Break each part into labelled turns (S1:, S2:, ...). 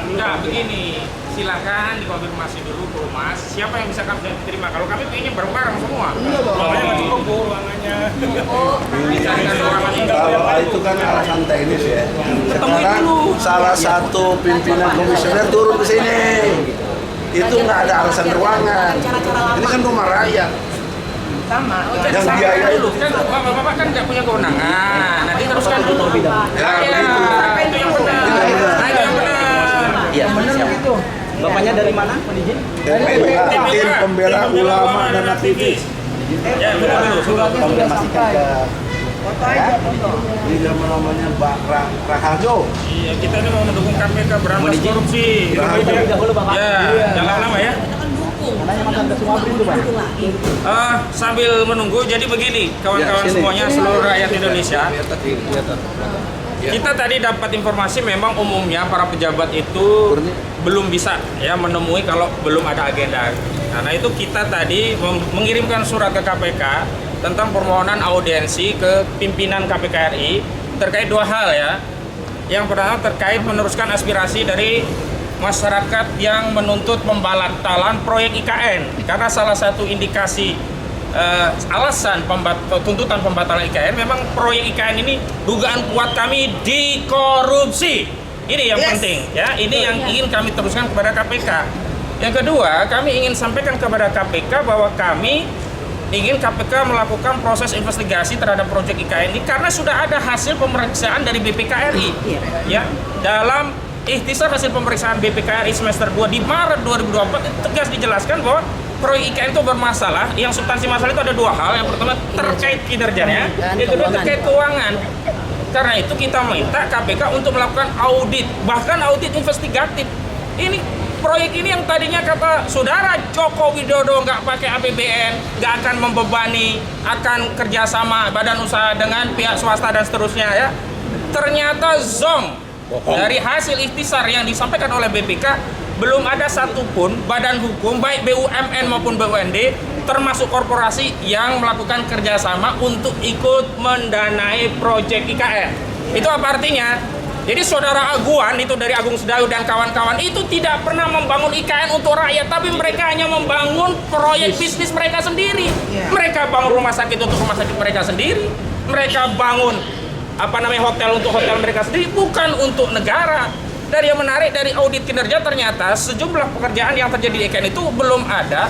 S1: Enggak, begini, silakan dikonfirmasi dulu ke Mas, siapa yang bisa kami terima. Kalau kami pengennya bareng-bareng semua. Ruangannya nggak cukup, Bu, ruangannya.
S2: Kalau itu kan alasan teknis ya. Sekarang salah satu pimpinan komisioner turun ke sini. Itu nggak ada alasan ruangan. Ini kan rumah rakyat.
S3: Sama.
S2: Yang biaya
S1: dulu kan bapak-bapak kan nggak punya kewenangan. Nanti teruskan dulu.
S2: Ya,
S1: itu yang benar. Nah, itu yang benar.
S3: Iya, benar itu. Bapaknya dari mana? Izin?
S2: Tim pembela ulama dan aktivis.
S1: Ya, benar.
S3: Suratnya sudah sampai. Foto aja, foto.
S2: Ini namanya Mbak Raharjo.
S1: Iya, kita ini mau mendukung KPK berantas korupsi.
S3: Dahulu Bapak.
S1: Ya, jangan lama ya.
S3: Karena mantan ketua BRIN itu, Pak.
S1: Sambil menunggu, jadi begini, kawan-kawan semuanya, seluruh rakyat Indonesia. Kita tadi dapat informasi memang umumnya para pejabat itu belum bisa ya menemui kalau belum ada agenda. Karena itu kita tadi mengirimkan surat ke KPK tentang permohonan audiensi ke pimpinan KPK RI terkait dua hal ya. Yang pertama terkait meneruskan aspirasi dari masyarakat yang menuntut pembatalan proyek IKN. Karena salah satu indikasi alasan tuntutan pembatalan IKN memang proyek IKN ini dugaan kuat kami dikorupsi. Ini yang penting ya, ini yang ingin kami teruskan kepada KPK. Yang kedua, kami ingin sampaikan kepada KPK bahwa kami ingin KPK melakukan proses investigasi terhadap proyek IKN ini karena sudah ada hasil pemeriksaan dari BPKRI ya. Dalam ikhtisar hasil pemeriksaan BPKRI semester 2 di Maret 2024 tegas dijelaskan bahwa proyek IKN itu bermasalah. Yang substansi masalah itu ada dua hal. Yang pertama terkait kinerjanya, yang kedua terkait keuangan. Karena itu kita minta KPK untuk melakukan audit, bahkan audit investigatif. Ini proyek ini yang tadinya kata saudara Joko Widodo nggak pakai APBN, nggak akan membebani, akan kerjasama badan usaha dengan pihak swasta dan seterusnya ya. Ternyata zong dari hasil ikhtisar yang disampaikan oleh BPK belum ada satupun badan hukum baik BUMN maupun BUMD termasuk korporasi yang melakukan kerjasama untuk ikut mendanai proyek IKN. Itu apa artinya? Jadi saudara Aguan itu dari Agung Sedayu dan kawan-kawan itu tidak pernah membangun IKN untuk rakyat, tapi mereka hanya membangun proyek bisnis mereka sendiri. Mereka bangun rumah sakit untuk rumah sakit mereka sendiri. Mereka bangun hotel untuk hotel mereka sendiri, bukan untuk negara. Dan yang menarik dari audit kinerja ternyata sejumlah pekerjaan yang terjadi di IKN itu belum ada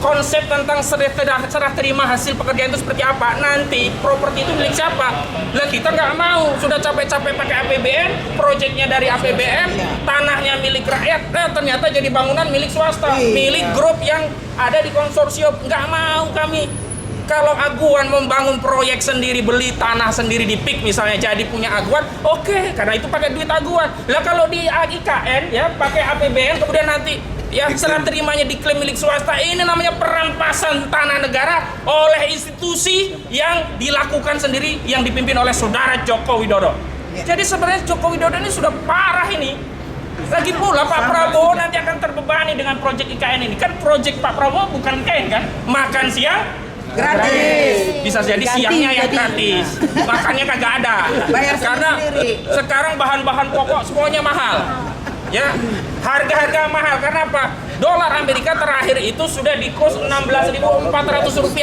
S1: konsep tentang serah terima hasil pekerjaan itu seperti apa, nanti properti itu milik siapa. Lah kita nggak mau, sudah capek-capek pakai APBN, proyeknya dari APBN, tanahnya milik rakyat, ternyata jadi bangunan milik swasta, milik grup yang ada di konsorsium. Nggak mau kami. Kalau Aguan membangun proyek sendiri, beli tanah sendiri di PIK misalnya, jadi punya Aguan, oke, karena itu pakai duit Aguan. Lah kalau di IKN ya pakai APBN, kemudian nanti ya serah terimanya diklaim milik swasta, ini namanya perampasan tanah negara oleh institusi yang dilakukan sendiri yang dipimpin oleh saudara Joko Widodo. Jadi sebenarnya Joko Widodo ini sudah parah ini. Lagi pula Pak Prabowo nanti akan terbebani dengan proyek IKN ini. Kan proyek Pak Prabowo bukan IKN kan? Makan siang gratis. Bisa jadi siangnya yang gratis. Makannya kagak ada. Karena sekarang bahan-bahan pokok semuanya mahal. Ya, harga-harga mahal. Karena apa? Dolar Amerika terakhir itu sudah di kurs Rp16.400.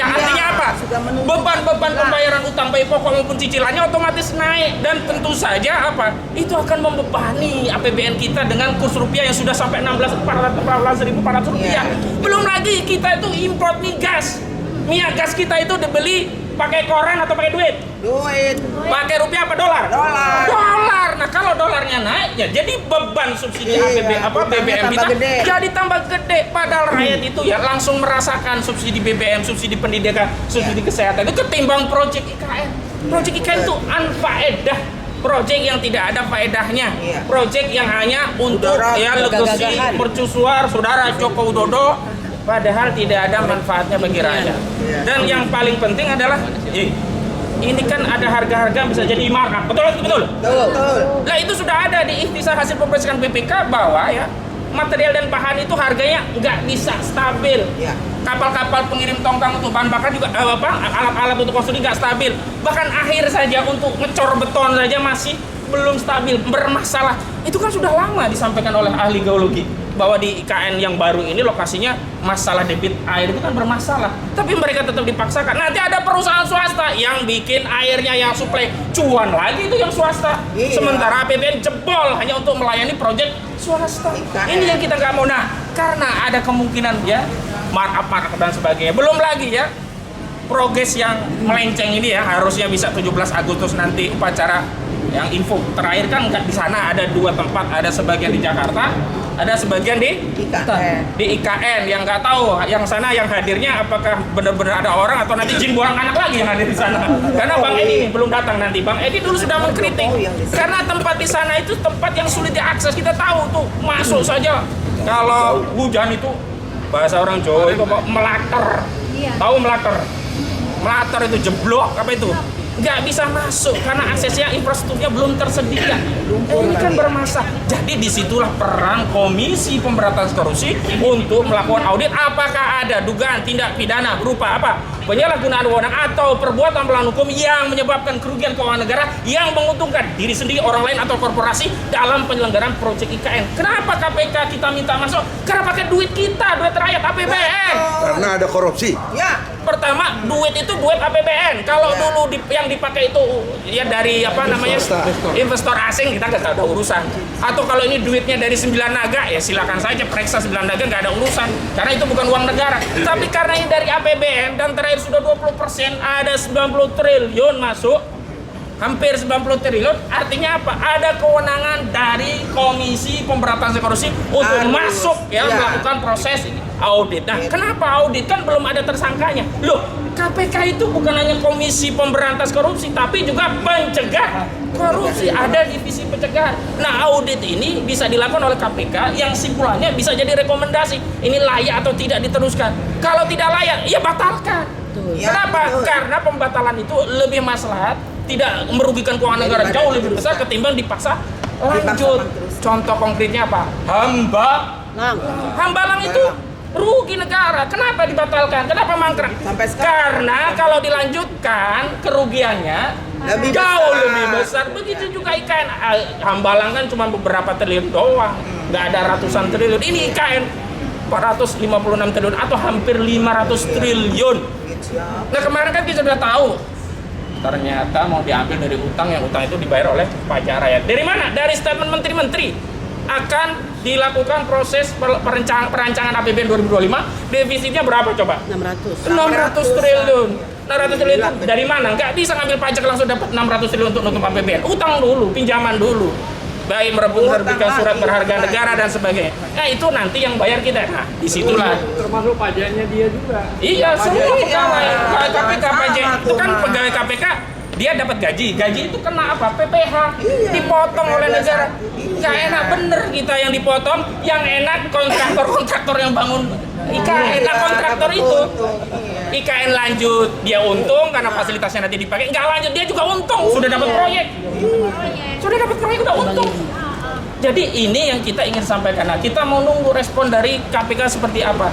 S1: Artinya apa? Beban-beban pembayaran utang baik pokok maupun cicilannya otomatis naik, dan tentu saja apa? Itu akan membebani APBN kita dengan kurs rupiah yang sudah sampai Rp14.400. Belum lagi kita itu import migas. Minyak gas kita itu dibeli pakai koran atau pakai duit?
S3: Duit.
S1: Pakai rupiah apa dolar? Dolar. Nah kalau dolarnya naik ya jadi beban subsidi BBM kita jadi tambah gede. Padahal rakyat itu ya langsung merasakan subsidi BBM, subsidi pendidikan, subsidi kesehatan itu ketimbang proyek IKN. Proyek IKN itu unfaedah. Proyek yang tidak ada faedahnya, proyek yang hanya untuk legasi mercusuar saudara Joko Widodo, padahal tidak ada manfaatnya bagi rakyat. Dan yang paling penting adalah ini kan ada harga-harga bisa jadi markup. Betul? Betul. Nah itu sudah ada di ikhtisar hasil pemeriksaan BPK bahwa ya material dan bahan itu harganya nggak bisa stabil. Kapal-kapal pengirim tongkang untuk bahan bakar juga alat-alat untuk konstruksi nggak stabil. Bahkan akhir saja untuk ngecor beton saja masih belum stabil, bermasalah. Itu kan sudah lama disampaikan oleh ahli geologi bahwa di IKN yang baru ini lokasinya masalah debit air itu kan bermasalah. Tapi mereka tetap dipaksakan. Nanti ada perusahaan swasta yang bikin airnya yang suplai cuan lagi itu yang swasta. Sementara APBN jebol hanya untuk melayani proyek swasta. Ini yang kita nggak mau. Nah, karena ada kemungkinan ya markup dan sebagainya. Belum lagi ya progres yang melenceng ini ya, harusnya bisa 17 Agustus nanti upacara. Yang info terakhir kan nggak di sana, ada 2 tempat, ada sebagian di Jakarta, ada sebagian di IKN yang nggak tahu yang sana yang hadirnya apakah benar-benar ada orang atau nanti jin buang anak lagi yang hadir di sana. Karena Bang Edi nih belum datang nanti. Bang Edi dulu sudah mengkritik karena tempat di sana itu tempat yang sulit diakses. Kita tahu tuh masuk saja kalau hujan itu bahasa orang Jawa itu melater. Tahu melater? Melater itu jeblok apa itu? Nggak bisa masuk karena aksesnya infrastrukturnya belum tersedia. Ini kan bermasalah. Jadi disitulah peran Komisi Pemberantasan Korupsi untuk melakukan audit apakah ada dugaan tindak pidana berupa apa penyalahgunaan wewenang atau perbuatan melawan hukum yang menyebabkan kerugian keuangan negara yang menguntungkan diri sendiri, orang lain atau korporasi dalam penyelenggaraan proyek IKN. Kenapa KPK kita minta masuk? Karena pakai duit kita, duit rakyat APBN.
S2: Karena ada korupsi.
S1: Pertama, duit itu duit APBN. Kalau dulu yang dipakai itu ya dari apa namanya investor asing, kita nggak ada urusan. Atau kalau ini duitnya dari 9 naga, ya silakan saja periksa 9 naga, nggak ada urusan. Karena itu bukan uang negara. Tapi karena ini dari APBN dan terakhir sudah 20%, ada 90 triliun masuk. Hampir 90 triliun, artinya apa? Ada kewenangan dari Komisi Pemberantasan Korupsi untuk masuk melakukan proses audit. Nah, kenapa audit? Kan belum ada tersangkanya. Loh, KPK itu bukan hanya Komisi Pemberantasan Korupsi, tapi juga pencegah korupsi. Ada divisi pencegahan. Nah, audit ini bisa dilakukan oleh KPK yang simpulannya bisa jadi rekomendasi. Ini layak atau tidak diteruskan. Kalau tidak layak, ya batalkan. Kenapa? Karena pembatalan itu lebih maslahat, tidak merugikan keuangan negara jauh lebih besar ketimbang dipaksa lanjut. Contoh konkretnya apa? Hambalang itu rugi negara. Kenapa dibatalkan? Kenapa mangkrak? Karena kalau dilanjutkan kerugiannya jauh lebih besar. Begitu juga IKN. Hambalang kan cuma beberapa triliun doang, nggak ada ratusan triliun. Ini IKN 456 triliun atau hampir 500 triliun. Nah, kemarin kan kita sudah tahu ternyata mau diambil dari utang, yang utang itu dibayar oleh pajak rakyat. Dari mana? Dari statement menteri-menteri akan dilakukan proses perancangan APBN 2025. Defisitnya berapa coba? 600 triliun. 600 triliun itu dari mana? Nggak bisa ngambil pajak langsung dapat 600 triliun untuk nutup APBN. Utang dulu, pinjaman dulu. Baik menerbitkan surat berharga negara dan sebagainya. Nah, itu nanti yang bayar kita. Nah, disitulah.
S3: Termasuk pajaknya dia juga.
S1: Iya, semua pegawai KPK pajak. Itu kan pegawai KPK, dia dapat gaji. Gaji itu kena apa? PPH. Dipotong oleh negara. Nggak enak bener kita yang dipotong. Yang enak kontraktor yang bangun IKN. Nah, kontraktor itu IKN lanjut, dia untung karena fasilitasnya nanti dipakai. Nggak lanjut, dia juga untung. Sudah dapat proyek. Sudah dapat proyek, udah untung. Jadi ini yang kita ingin sampaikan. Nah, kita mau nunggu respon dari KPK seperti apa.